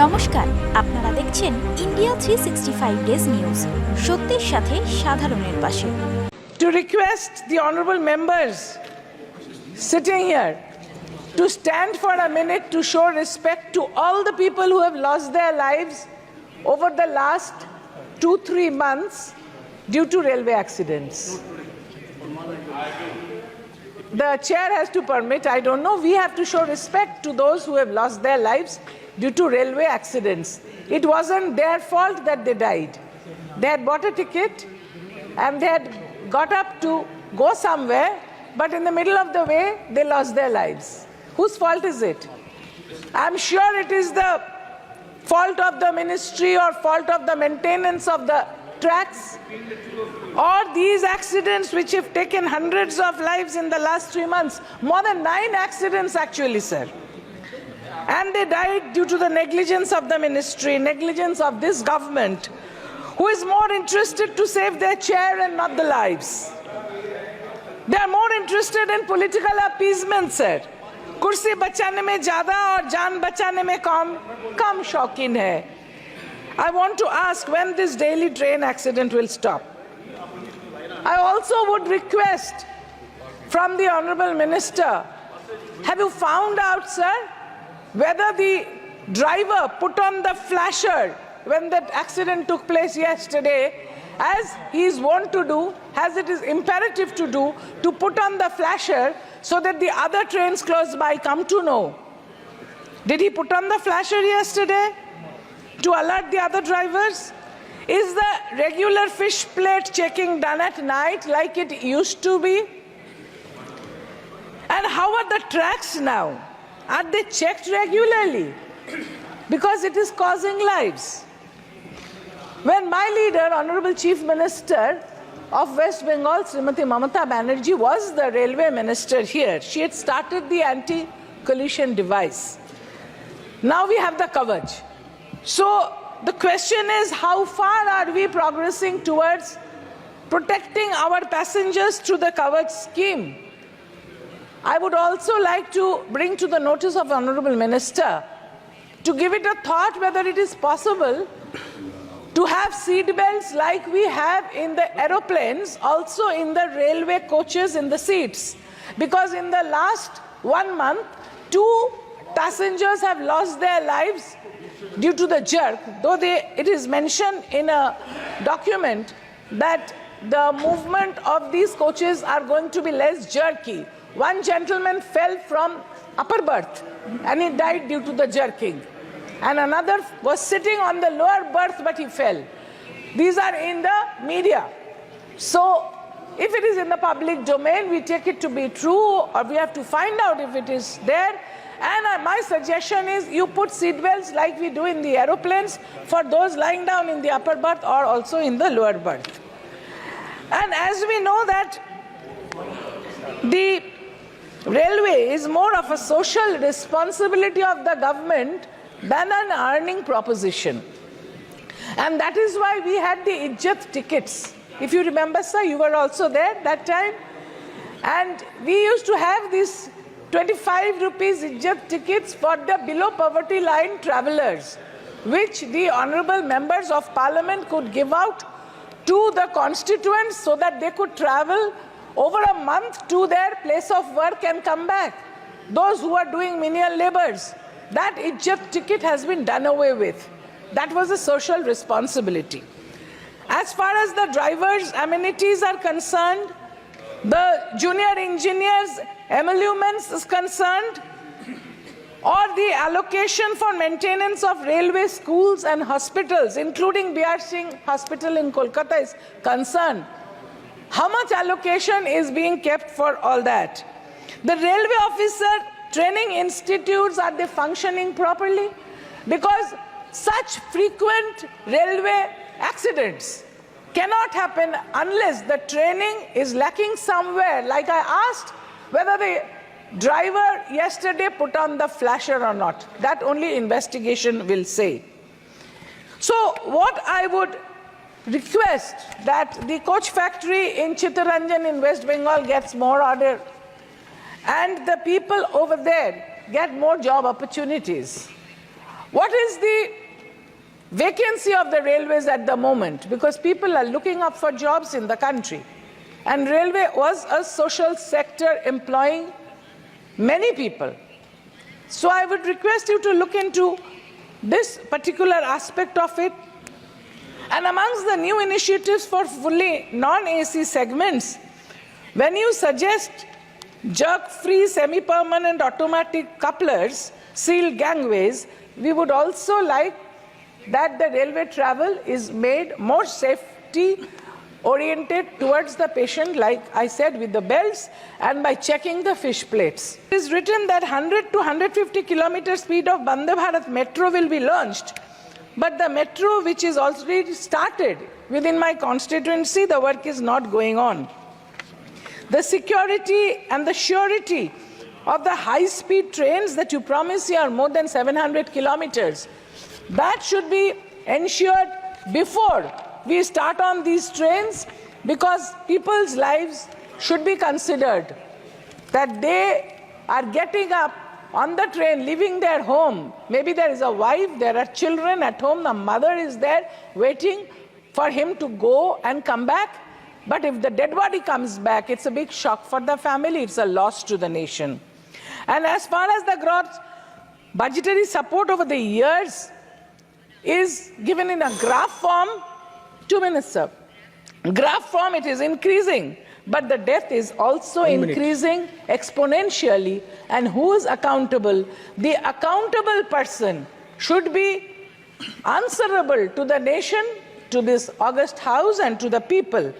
নমস্কার, আপনারা দেখছেন ইন্ডিয়া 365 ডেজ নিউজ, সত্যের সাথে সাধারণের পাশে। To request the honorable members sitting here to stand for a minute to show respect to all the people who have lost their lives over the last 2-3 months due to railway accidents. The chair has to permit, I don't know, we have to show respect to those who have lost their lives due to railway accidents. It wasn't their fault that they died. They had bought a ticket and they had got up to go somewhere, but in the middle of the way, they lost their lives. Whose fault is it? I'm sure it is the fault of the ministry or fault of the maintenance of the tracks, or these accidents which have taken hundreds of lives in the last 3 months. More than 9 accidents actually, sir. And they died due to the negligence of the ministry, negligence of this government, who is more interested to save their chair and not the lives. They are more interested in political appeasement, sir. कुर्सी बचाने में ज़्यादा और जान बचाने में कम शौकीन है. I want to ask when this daily train accident will stop. I also would request from the Honorable Minister, have you found out, sir, whether the driver put on the flasher when that accident took place yesterday, as he is wont to do, as it is imperative to do, to put on the flasher so that the other trains close by come to know? Did he put on the flasher yesterday to alert the other drivers? Is the regular fish plate checking done at night like it used to be? And how are the tracks now? Are they checked regularly? Because it is causing lives. When my leader, Honorable Chief Minister of West Bengal, Srimati Mamata Banerjee, was the railway minister here, she had started the anti-collision device. Now we have the Kavach. So the question is, how far are we progressing towards protecting our passengers through the Kavach scheme? I would also like to bring to the notice of Honorable Minister to give it a thought whether it is possible to have seat belts like we have in the aeroplanes, also in the railway coaches in the seats. Because in the last 1 month, 2 passengers have lost their lives due to the jerk, though it is mentioned in a document that the movement of these coaches are going to be less jerky. One gentleman fell from upper berth and he died due to the jerking. And another was sitting on the lower berth but he fell. These are in the media. So if it is in the public domain, we take it to be true, or we have to find out if it is there. And my suggestion is you put seatbelts like we do in the aeroplanes for those lying down in the upper berth or also in the lower berth. And as we know that the railway is more of a social responsibility of the government than an earning proposition. And that is why we had the Ijjat tickets. If you remember, sir, you were also there that time. And we used to have these 25 rupees Ijjat tickets for the below poverty line travelers, which the honorable members of parliament could give out to the constituents so that they could travel over a month to their place of work and come back. Those who are doing menial labors, that Ijjat ticket has been done away with. That was a social responsibility. As far as the drivers' amenities are concerned, the junior engineers' emoluments is concerned, or the allocation for maintenance of railway schools and hospitals, including B.R. Singh Hospital in Kolkata, is concerned, how much allocation is being kept for all that? The railway officer training institutes, are they functioning properly? Because such frequent railway accidents cannot happen unless the training is lacking somewhere. Like I asked whether the driver yesterday put on the flasher or not. That only investigation will say. So what I would request that the coach factory in Chittaranjan in West Bengal gets more order, and the people over there get more job opportunities. What is the vacancy of the railways at the moment? Because people are looking up for jobs in the country. And railway was a social sector employing many people. So I would request you to look into this particular aspect of it. And amongst the new initiatives for fully non-AC segments, when you suggest jerk-free semi-permanent automatic couplers, sealed gangways, we would also like that the railway travel is made more safety oriented towards the patient, like I said, with the belts and by checking the fish plates. It is written that 100 to 150 kilometer speed of Vande Bharat metro will be launched, but the metro, which is already started within my constituency, the work is not going on. The security and the surety of the high-speed trains that you promise here, more than 700 kilometers, that should be ensured before we start on these trains, because people's lives should be considered, that they are getting up on the train, leaving their home. Maybe there is a wife, there are children at home, the mother is there waiting for him to go and come back. But if the dead body comes back, it's a big shock for the family, it's a loss to the nation. And as far as the gross budgetary support over the years is given in a graph form, 2 minutes, sir. Graph form, it is increasing, but the death is also increasing exponentially. And who is accountable? The accountable person should be answerable to the nation, to this august house, and to the people.